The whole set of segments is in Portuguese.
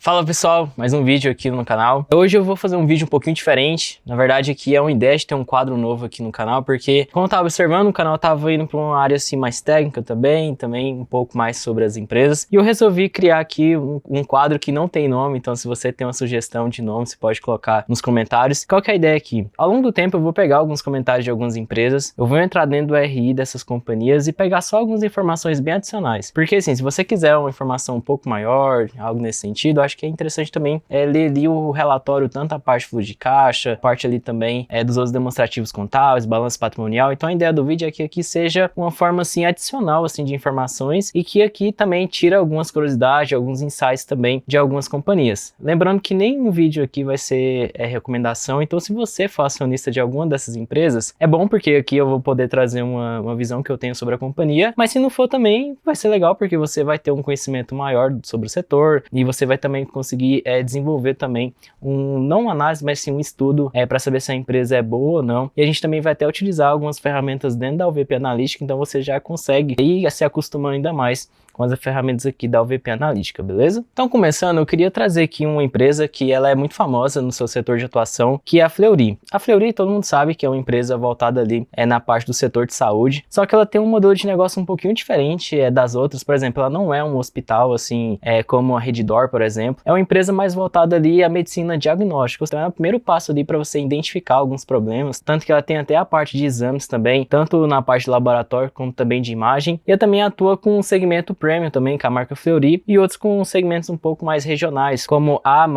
Fala pessoal, mais um vídeo aqui no canal. Hoje eu vou fazer um vídeo um pouquinho diferente. Na verdade aqui é uma ideia de ter um quadro novo aqui no canal, porque como eu tava observando, o canal tava indo para uma área assim mais técnica também um pouco mais sobre as empresas. E eu resolvi criar aqui um quadro que não tem nome, então se você tem uma sugestão de nome, você pode colocar nos comentários. Qual que é a ideia aqui? Ao longo do tempo eu vou pegar alguns comentários de algumas empresas, eu vou entrar dentro do RI dessas companhias e pegar só algumas informações bem adicionais. Porque assim, se você quiser uma informação um pouco maior, algo nesse sentido, eu acho que é interessante também ler ali o relatório, tanto a parte fluxo de caixa, parte ali também dos outros demonstrativos contábeis, balanço patrimonial. Então a ideia do vídeo é que aqui seja uma forma assim adicional assim de informações e que aqui também tira algumas curiosidades, alguns insights também de algumas companhias. Lembrando que nenhum vídeo aqui vai ser recomendação, então se você for acionista de alguma dessas empresas, é bom porque aqui eu vou poder trazer uma visão que eu tenho sobre a companhia, mas se não for também vai ser legal porque você vai ter um conhecimento maior sobre o setor e você vai também conseguir desenvolver também não uma análise, mas sim um estudo para saber se a empresa é boa ou não. E a gente também vai até utilizar algumas ferramentas dentro da UVP Analítica, então você já consegue ir se acostumando ainda mais com as ferramentas aqui da UVP Analítica, beleza? Então, começando, eu queria trazer aqui uma empresa que ela é muito famosa no seu setor de atuação, que é a Fleury. A Fleury, todo mundo sabe que é uma empresa voltada ali na parte do setor de saúde, só que ela tem um modelo de negócio um pouquinho diferente das outras. Por exemplo, ela não é um hospital assim, como a Redditor, por exemplo. É uma empresa mais voltada ali à medicina diagnóstica. Então, é o primeiro passo ali para você identificar alguns problemas, tanto que ela tem até a parte de exames também, tanto na parte de laboratório como também de imagem. E ela também atua com um segmento Premium também, com a marca Fleury, e outros com segmentos um pouco mais regionais, como a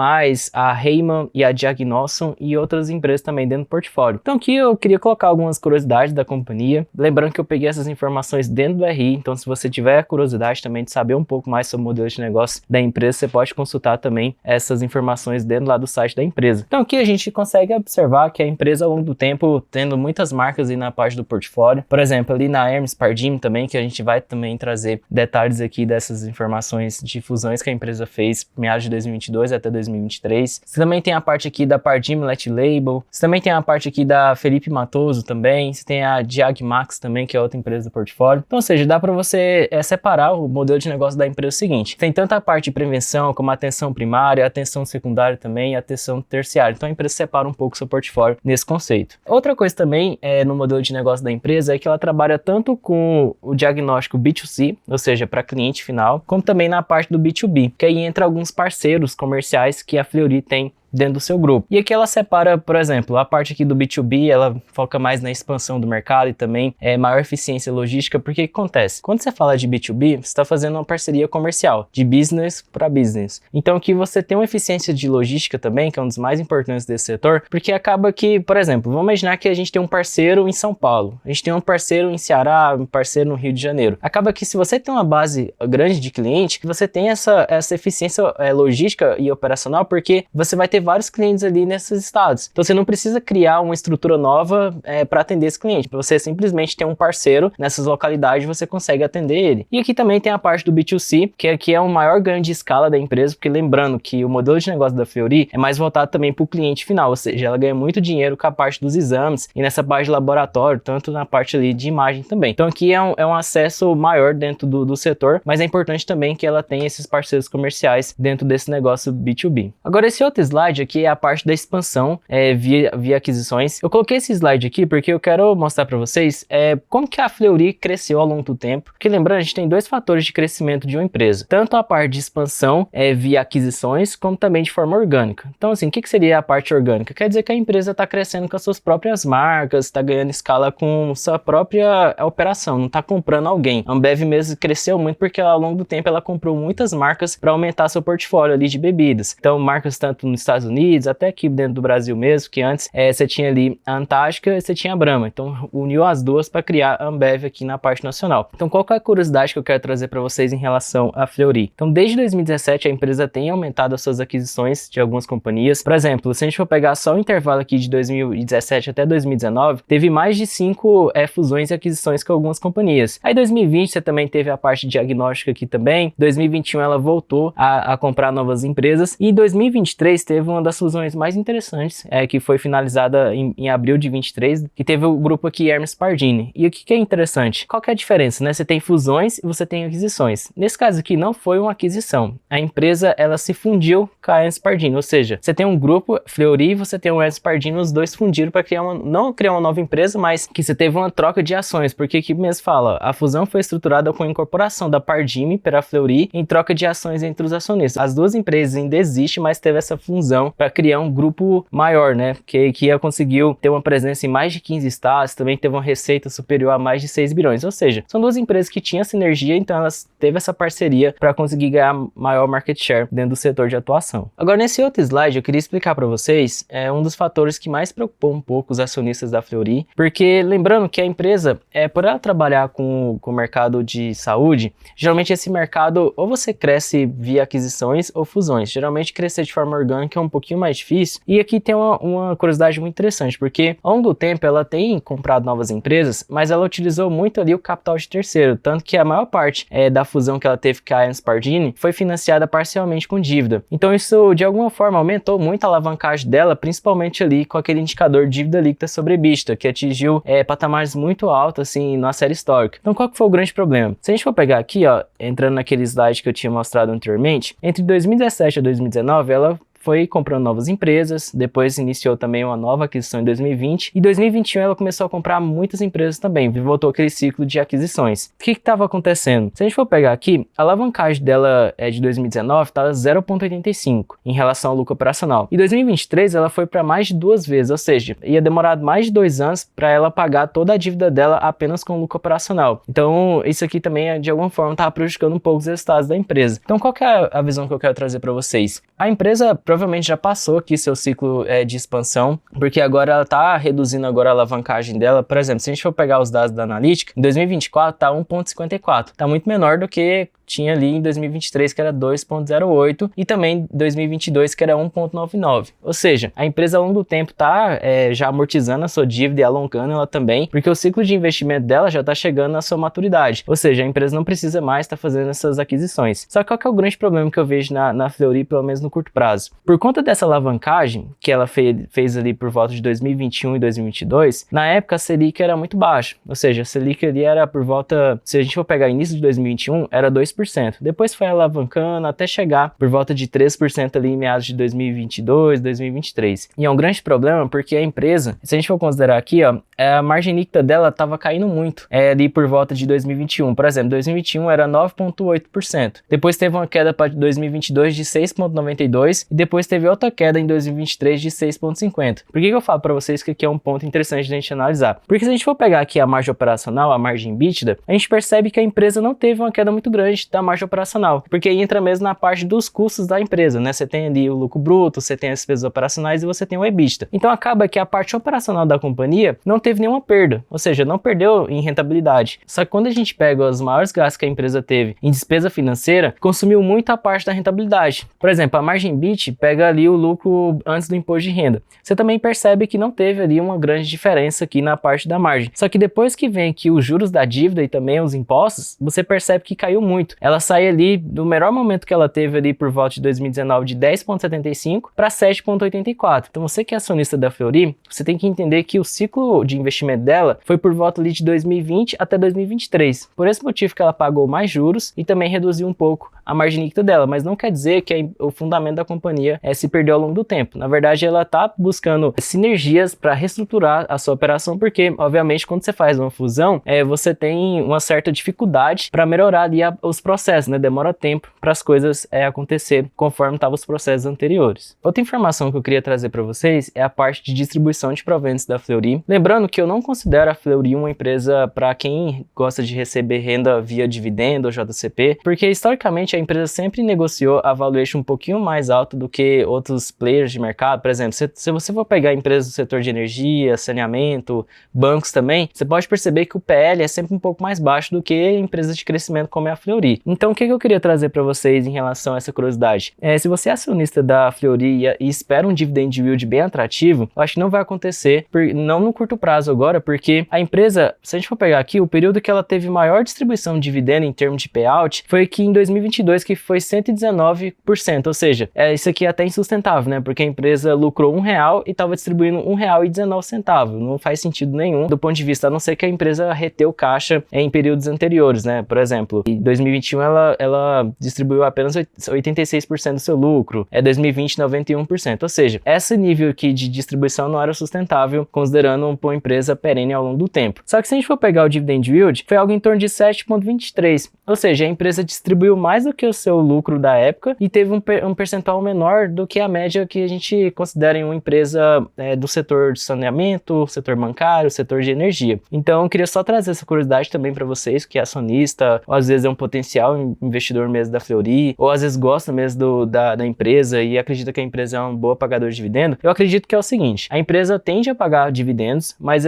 Heyman e a Diagnosson e outras empresas também dentro do portfólio. Então aqui eu queria colocar algumas curiosidades da companhia, lembrando que eu peguei essas informações dentro do RI, então se você tiver curiosidade também de saber um pouco mais sobre o modelo de negócio da empresa, você pode consultar também essas informações dentro lá do site da empresa. Então aqui a gente consegue observar que a empresa ao longo do tempo tendo muitas marcas aí na parte do portfólio, por exemplo ali na Hermes Pardini também, que a gente vai também trazer detalhes aqui dessas informações de fusões que a empresa fez meados de 2022 até 2023. Você também tem a parte aqui da Pardini Let Label, você também tem a parte aqui da Felipe Matoso também, você tem a Diagmax também, que é outra empresa do portfólio. Então, ou seja, dá para você separar o modelo de negócio da empresa seguinte. Tem tanto a parte de prevenção como a atenção primária, a atenção secundária também e a atenção terciária. Então a empresa separa um pouco o seu portfólio nesse conceito. Outra coisa também no modelo de negócio da empresa é que ela trabalha tanto com o diagnóstico B2C, ou seja, para cliente final, como também na parte do B2B, que aí entra alguns parceiros comerciais que a Fleury tem dentro do seu grupo. E aqui ela separa, por exemplo, a parte aqui do B2B, ela foca mais na expansão do mercado e também maior eficiência logística, porque o que acontece? Quando você fala de B2B, você está fazendo uma parceria comercial, de business para business. Então aqui você tem uma eficiência de logística também, que é um dos mais importantes desse setor, porque acaba que, por exemplo, vamos imaginar que a gente tem um parceiro em São Paulo, a gente tem um parceiro em Ceará, um parceiro no Rio de Janeiro. Acaba que se você tem uma base grande de cliente, você tem essa eficiência logística e operacional, porque você vai ter vários clientes ali nesses estados. Então você não precisa criar uma estrutura nova para atender esse cliente. Você simplesmente tem um parceiro nessas localidades e você consegue atender ele. E aqui também tem a parte do B2C, que aqui é o maior ganho de escala da empresa, porque lembrando que o modelo de negócio da Fleury é mais voltado também para o cliente final, ou seja, ela ganha muito dinheiro com a parte dos exames e nessa parte de laboratório, tanto na parte ali de imagem também. Então aqui é um acesso maior dentro do setor, mas é importante também que ela tenha esses parceiros comerciais dentro desse negócio B2B. Agora esse outro slide aqui é a parte da expansão via aquisições. Eu coloquei esse slide aqui porque eu quero mostrar para vocês como que a Fleury cresceu ao longo do tempo, porque lembrando, a gente tem dois fatores de crescimento de uma empresa, tanto a parte de expansão via aquisições, como também de forma orgânica. Então assim, o que seria a parte orgânica? Quer dizer que a empresa está crescendo com as suas próprias marcas, está ganhando escala com sua própria operação, não está comprando alguém. A Ambev mesmo cresceu muito porque ao longo do tempo ela comprou muitas marcas para aumentar seu portfólio ali de bebidas. Então marcas tanto nos Estados Unidos, até aqui dentro do Brasil mesmo, que antes você tinha ali a Antártica e você tinha a Brahma. Então uniu as duas para criar a Ambev aqui na parte nacional. Então qual que é a curiosidade que eu quero trazer para vocês em relação à Fleury? Então desde 2017 a empresa tem aumentado as suas aquisições de algumas companhias. Por exemplo, se a gente for pegar só o intervalo aqui de 2017 até 2019, teve mais de 5 fusões e aquisições com algumas companhias. Aí 2020 você também teve a parte diagnóstica aqui também. 2021 ela voltou a comprar novas empresas e em 2023 teve teve uma das fusões mais interessantes, que foi finalizada em abril de 23, que teve o grupo aqui Hermes Pardini. E o que é interessante? Qual que é a diferença, né? Você tem fusões e você tem aquisições. Nesse caso aqui não foi uma aquisição. A empresa, ela se fundiu com a Hermes Pardini, ou seja, você tem um grupo Fleury e você tem o Hermes Pardini, os dois fundiram para criar não criar uma nova empresa, mas que você teve uma troca de ações, porque aqui mesmo fala, a fusão foi estruturada com a incorporação da Pardini pela Fleury em troca de ações entre os acionistas. As duas empresas ainda existem, mas teve essa fusão para criar um grupo maior, né? Que conseguiu ter uma presença em mais de 15 estados, também teve uma receita superior a mais de 6 bilhões. Ou seja, são duas empresas que tinham sinergia, então elas teve essa parceria para conseguir ganhar maior market share dentro do setor de atuação. Agora, nesse outro slide, eu queria explicar para vocês um dos fatores que mais preocupou um pouco os acionistas da Fleury, porque lembrando que a empresa, por ela trabalhar com o mercado de saúde, geralmente esse mercado ou você cresce via aquisições ou fusões. Geralmente crescer de forma orgânica é um pouquinho mais difícil. E aqui tem uma curiosidade muito interessante, porque ao longo do tempo ela tem comprado novas empresas, mas ela utilizou muito ali o capital de terceiro, tanto que a maior parte da fusão que ela teve com a Hermes Pardini foi financiada parcialmente com dívida. Então isso de alguma forma aumentou muito a alavancagem dela, principalmente ali com aquele indicador dívida líquida sobre EBITDA, que atingiu patamares muito altos assim na série histórica. Então qual que foi o grande problema? Se a gente for pegar aqui, ó, entrando naquele slide que eu tinha mostrado anteriormente, entre 2017 a 2019 ela foi comprando novas empresas, depois iniciou também uma nova aquisição em 2020 e em 2021 ela começou a comprar muitas empresas também, voltou aquele ciclo de aquisições. O que estava acontecendo? Se a gente for pegar aqui, a alavancagem dela de 2019 estava 0,85 em relação ao lucro operacional. Em 2023 ela foi para mais de 2 vezes, ou seja, ia demorar mais de 2 anos para ela pagar toda a dívida dela apenas com lucro operacional. Então isso aqui também de alguma forma estava prejudicando um pouco os resultados da empresa. Então qual que é a visão que eu quero trazer para vocês? A empresa provavelmente já passou aqui seu ciclo de expansão, porque agora ela está reduzindo agora a alavancagem dela. Por exemplo, se a gente for pegar os dados da analítica, em 2024 está 1,54, está muito menor do que tinha ali em 2023, que era 2,08, e também em 2022, que era 1,99. Ou seja, a empresa ao longo do tempo está já amortizando a sua dívida e alongando ela também, porque o ciclo de investimento dela já está chegando na sua maturidade. Ou seja, a empresa não precisa mais estar fazendo essas aquisições. Só que qual que é o grande problema que eu vejo na Fleury, pelo menos no curto prazo? Por conta dessa alavancagem que ela fez ali por volta de 2021 e 2022, na época a Selic era muito baixa. Ou seja, a Selic ali era por volta, se a gente for pegar início de 2021, era 2%. Depois foi alavancando até chegar por volta de 3% ali em meados de 2022, 2023. E é um grande problema porque a empresa, se a gente for considerar aqui, ó, a margem líquida dela estava caindo muito ali por volta de 2021. Por exemplo, 2021 era 9,8%. Depois teve uma queda para 2022 de 6,92% e depois teve outra queda em 2023 de 6,50%. Por que eu falo para vocês que aqui é um ponto interessante de a gente analisar? Porque se a gente for pegar aqui a margem operacional, a margem EBITDA, a gente percebe que a empresa não teve uma queda muito grande da margem operacional, porque aí entra mesmo na parte dos custos da empresa, né? Você tem ali o lucro bruto, você tem as despesas operacionais e você tem o EBITDA. Então acaba que a parte operacional da companhia não teve nenhuma perda, ou seja, não perdeu em rentabilidade. Só que quando a gente pega os maiores gastos que a empresa teve em despesa financeira, consumiu muito a parte da rentabilidade. Por exemplo, a margem EBIT pega ali o lucro antes do imposto de renda. Você também percebe que não teve ali uma grande diferença aqui na parte da margem. Só que depois que vem aqui os juros da dívida e também os impostos, você percebe que caiu muito. Ela sai ali do melhor momento que ela teve ali por volta de 2019 de 10,75 para 7,84. Então você que é acionista da Fleury, você tem que entender que o ciclo de investimento dela foi por volta ali de 2020 até 2023. Por esse motivo que ela pagou mais juros e também reduziu um pouco a margem líquida dela, mas não quer dizer que o fundamento da companhia se perdeu ao longo do tempo. Na verdade, ela está buscando sinergias para reestruturar a sua operação, porque, obviamente, quando você faz uma fusão, você tem uma certa dificuldade para melhorar ali os processos, né? Demora tempo para as coisas acontecer conforme estavam os processos anteriores. Outra informação que eu queria trazer para vocês é a parte de distribuição de proventos da Fleury. Lembrando que eu não considero a Fleury uma empresa para quem gosta de receber renda via dividendo ou JCP, porque historicamente a empresa sempre negociou a valuation um pouquinho mais alta do que outros players de mercado. Por exemplo, se você for pegar empresas do setor de energia, saneamento, bancos também, você pode perceber que o PL é sempre um pouco mais baixo do que empresas de crescimento como é a Fleury. Então, o que eu queria trazer para vocês em relação a essa curiosidade? Se você é acionista da Fleury e espera um dividend yield bem atrativo, eu acho que não vai acontecer, não no curto prazo agora, porque a empresa, se a gente for pegar aqui, o período que ela teve maior distribuição de dividendo em termos de payout foi aqui em 2022, que foi 119%, ou seja, isso aqui é até insustentável, né? Porque a empresa lucrou R$1 e estava distribuindo R$1,19. Não faz sentido nenhum do ponto de vista, a não ser que a empresa reteu caixa em períodos anteriores, né? Por exemplo, em 2021 ela distribuiu apenas 86% do seu lucro, 2020 91%. Ou seja, esse nível aqui de distribuição não era sustentável, considerando uma empresa perene ao longo do tempo. Só que se a gente for pegar o dividend yield, foi algo em torno de 7,23. Ou seja, a empresa distribuiu mais do que o seu lucro da época e teve um percentual menor do que a média que a gente considera em uma empresa do setor de saneamento, setor bancário, setor de energia. Então, eu queria só trazer essa curiosidade também para vocês, que é acionista, ou às vezes é um potencial investidor mesmo da Fleury, ou às vezes gosta mesmo da empresa e acredita que a empresa é um boa pagador de dividendo. Eu acredito que é o seguinte, a empresa tende a pagar dividendos, mas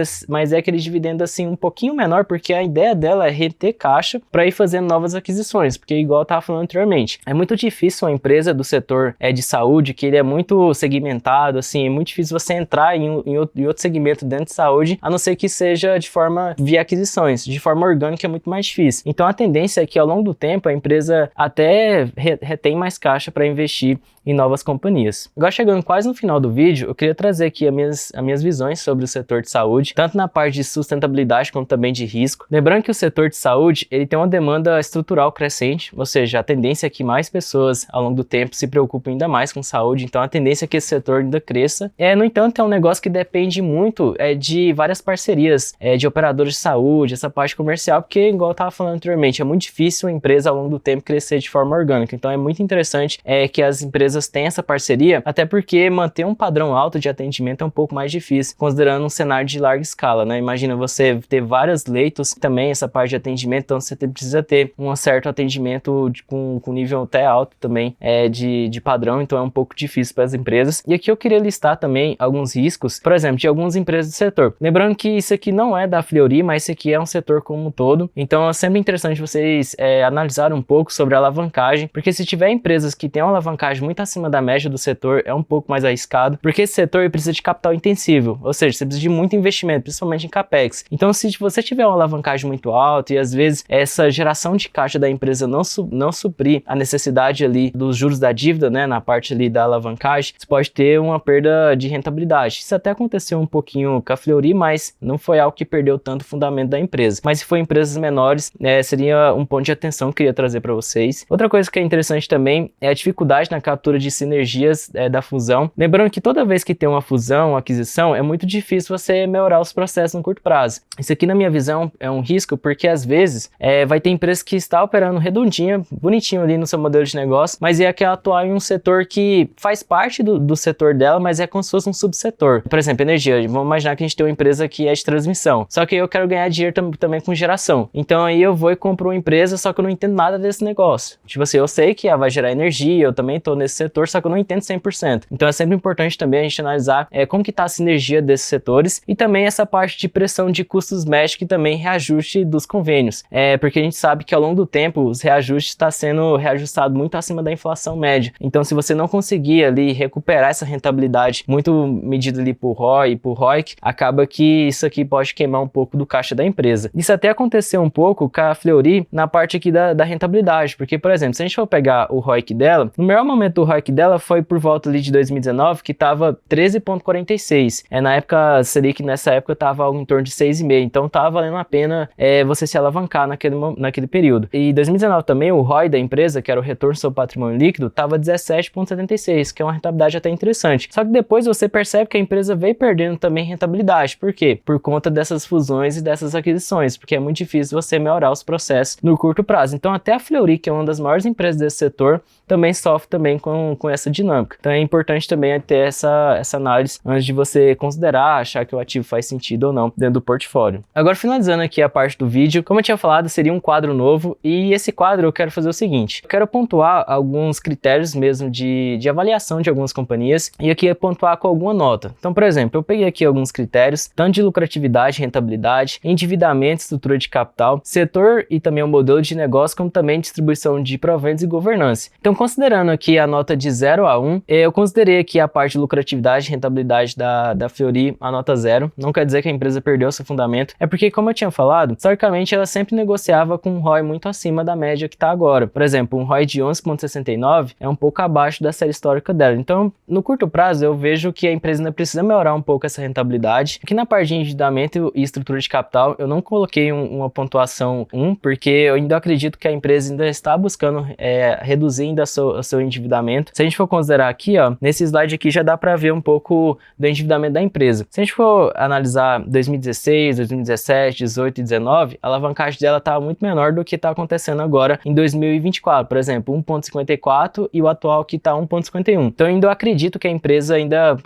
é aquele dividendo assim um pouquinho menor, porque a ideia dela é reter caixa para ir fazendo novas aquisições, porque igual eu estava falando anteriormente, é muito difícil uma empresa do setor de saúde, que ele é muito segmentado, assim, é muito difícil você entrar em outro segmento dentro de saúde, a não ser que seja de forma via aquisições, de forma orgânica é muito mais difícil. Então a tendência é que ao longo do tempo a empresa até retém mais caixa para investir em novas companhias. Agora, chegando quase no final do vídeo, eu queria trazer aqui as minhas visões sobre o setor de saúde, tanto na parte de sustentabilidade como também de risco. Lembrando que o setor de saúde, ele tem uma demanda estrutural crescente, ou seja, a tendência é que mais pessoas ao longo do tempo se preocupem ainda mais com saúde, então a tendência é que esse setor ainda cresça. No entanto, é um negócio que depende muito de várias parcerias de operadores de saúde, essa parte comercial, porque igual eu estava falando anteriormente, é muito difícil a empresa ao longo do tempo crescer de forma orgânica, então é muito interessante que as empresas têm essa parceria, até porque manter um padrão alto de atendimento é um pouco mais difícil, considerando um cenário de larga escala, né? Imagina você ter vários leitos, também essa parte de atendimento, então você precisa ter um certo atendimento com nível até alto também de padrão, então é um pouco difícil para as empresas. E aqui eu queria listar também alguns riscos, por exemplo, de algumas empresas do setor. Lembrando que isso aqui não é da Fleury, mas isso aqui é um setor como um todo, então é sempre interessante vocês analisar um pouco sobre a alavancagem, porque se tiver empresas que têm uma alavancagem muito acima da média do setor, é um pouco mais arriscado, porque esse setor precisa de capital intensivo, ou seja, você precisa de muito investimento, principalmente em capex. Então, se você tiver uma alavancagem muito alta e às vezes essa geração de caixa da empresa não suprir a necessidade ali dos juros da dívida, né, na parte ali da alavancagem, você pode ter uma perda de rentabilidade. Isso até aconteceu um pouquinho com a Fleury, mas não foi algo que perdeu tanto o fundamento da empresa. Mas se for empresas menores, seria um ponto de atenção que eu queria trazer para vocês. Outra coisa que é interessante também é a dificuldade na captura de sinergias da fusão. Lembrando que toda vez que tem uma fusão, uma aquisição, é muito difícil você melhorar os processos no curto prazo. Isso aqui, na minha visão, é um risco, porque às vezes vai ter empresa que está operando redondinha, bonitinho ali no seu modelo de negócio, mas quer atuar em um setor que faz parte do setor dela, mas é como se fosse um subsetor. Por exemplo, energia. Vamos imaginar que a gente tem uma empresa que é de transmissão, só que eu quero ganhar dinheiro também com geração. Então aí eu vou e compro uma empresa, só que eu não entendo nada desse negócio. Tipo assim, eu sei que ela vai gerar energia, eu também estou nesse setor, só que eu não entendo 100%. Então é sempre importante também a gente analisar como que está a sinergia desses setores e também essa parte de pressão de custos médicos e também reajuste dos convênios. Porque a gente sabe que ao longo do tempo os reajustes está sendo reajustado muito acima da inflação média. Então se você não conseguir ali recuperar essa rentabilidade muito medida ali por ROI e por ROIC, acaba que isso aqui pode queimar um pouco do caixa da empresa. Isso até aconteceu um pouco com a Fleury na parte aqui da rentabilidade, porque, por exemplo, se a gente for pegar o ROIC dela, no melhor momento do ROIC dela foi por volta ali de 2019, que estava 13,46. Na época, Selic nessa época estava algo em torno de 6,5, então estava valendo a pena você se alavancar naquele período. E 2019 também, o ROI da empresa, que era o retorno sobre patrimônio líquido, estava 17,76, que é uma rentabilidade até interessante. Só que depois você percebe que a empresa veio perdendo também rentabilidade. Por quê? Por conta dessas fusões e dessas aquisições, porque é muito difícil você melhorar os processos no curto prazo. Então até a Fleury, que é uma das maiores empresas desse setor, também sofre também com essa dinâmica. Então é importante também ter essa análise antes de você considerar, achar que o ativo faz sentido ou não dentro do portfólio. Agora, finalizando aqui a parte do vídeo, como eu tinha falado, seria um quadro novo, e esse quadro eu quero fazer o seguinte: eu quero pontuar alguns critérios mesmo de avaliação de algumas companhias, e aqui é pontuar com alguma nota. Então, por exemplo, eu peguei aqui alguns critérios, tanto de lucratividade, rentabilidade, endividamento, estrutura de capital, setor e também o modelo de negócio, como também distribuição de proventos e governança. Então, considerando aqui a nota de 0 a 1, eu considerei aqui a parte de lucratividade e rentabilidade da Fleury a nota 0. Não quer dizer que a empresa perdeu seu fundamento, é porque, como eu tinha falado, historicamente ela sempre negociava com um ROI muito acima da média que está agora. Por exemplo, um ROI de 11,69 é um pouco abaixo da série histórica dela. Então, no curto prazo, eu vejo que a empresa ainda precisa melhorar um pouco essa rentabilidade. Aqui na parte de endividamento e estrutura de capital, eu não coloquei uma pontuação 1, porque eu ainda acredito que a empresa ainda está buscando reduzir ainda o seu endividamento. Se a gente for considerar aqui, ó, nesse slide aqui já dá para ver um pouco do endividamento da empresa. Se a gente for analisar 2016, 2017, 18 e 19, a alavancagem dela estava muito menor do que está acontecendo agora em 2024, por exemplo, 1,54 e o atual que está 1,51. Então, eu ainda acredito que a empresa ainda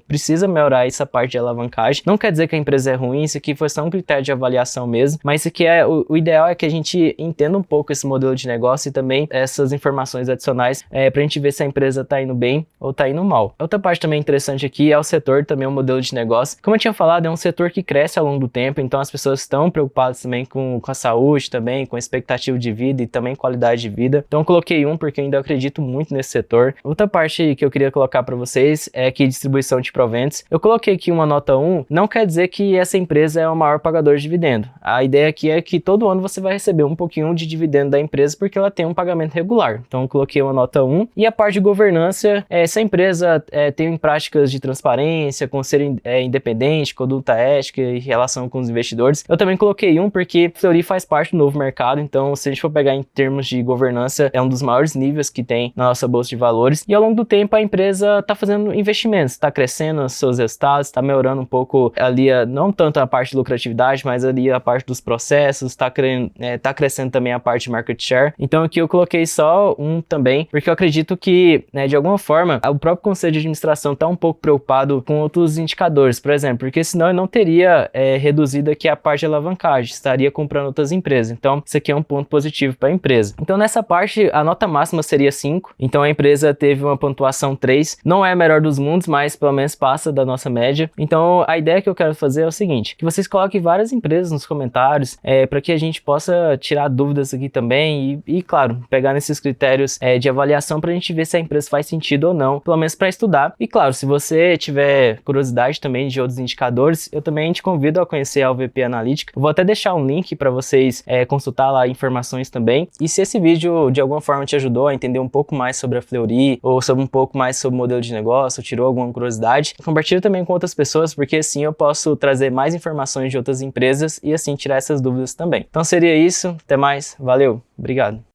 precisa melhorar essa parte de alavancagem. Não quer dizer que a empresa é ruim, isso aqui foi só um critério de avaliação mesmo, mas isso aqui o ideal é que a gente entenda um pouco esse modelo de negócio e também essas informações adicionais para a gente ver se a empresa está indo bem ou está indo mal. Outra parte também interessante aqui é o setor, também o modelo de negócio. Como eu tinha falado, é um setor que cresce ao longo do tempo, então as pessoas estão preocupadas também com a saúde, também com a expectativa de vida e também qualidade de vida. Então eu coloquei porque eu ainda acredito muito nesse setor. Outra parte que eu queria colocar para vocês é aqui distribuição de proventos. Eu coloquei aqui uma nota 1, não quer dizer que essa empresa é o maior pagador de dividendo. A ideia aqui é que todo ano você vai receber um pouquinho de dividendo da empresa porque ela tem um pagamento regular. Então eu coloquei uma nota 1. E a parte de governança, se a empresa tem práticas de transparência, conselho independente, conduta ética e relação com os investidores, eu também coloquei 1 porque a Fleury faz parte do novo mercado, então se a gente for pegar em termos de governança, é um dos maiores níveis que tem na nossa bolsa de valores, e ao longo do tempo a empresa está fazendo investimentos, está crescendo os seus resultados, está melhorando um pouco ali, não tanto a parte de lucratividade, mas ali a parte dos processos, está crescendo também a parte de market share. Então aqui eu coloquei só 1 também, porque eu acredito que, de alguma forma, o próprio conselho de administração está um pouco preocupado com outros indicadores, por exemplo, porque senão eu não teria reduzido aqui a parte de alavancagem, estaria comprando outras empresas. Então isso aqui é um ponto positivo para a empresa. Então nessa parte a nota máxima seria 5, então a empresa teve uma pontuação 3, não é a melhor dos mundos, mas pelo menos passa da nossa média. Então a ideia que eu quero fazer é o seguinte, que vocês coloquem várias empresas nos comentários, para que a gente possa tirar dúvidas aqui também e claro, pegar nesses critérios de avaliação para a gente ver se a empresa faz sentido ou não, pelo menos para estudar. E claro, se você tiver curiosidade também de outros indicadores, eu também te convido a conhecer a UVP Analytica. Eu vou até deixar um link para vocês consultar lá informações também. E se esse vídeo de alguma forma te ajudou a entender um pouco mais sobre a Fleury ou sobre um pouco mais sobre o modelo de negócio, tirou alguma curiosidade, compartilha também com outras pessoas, porque assim eu posso trazer mais informações de outras empresas e assim tirar essas dúvidas também. Então seria isso, até mais, valeu, obrigado.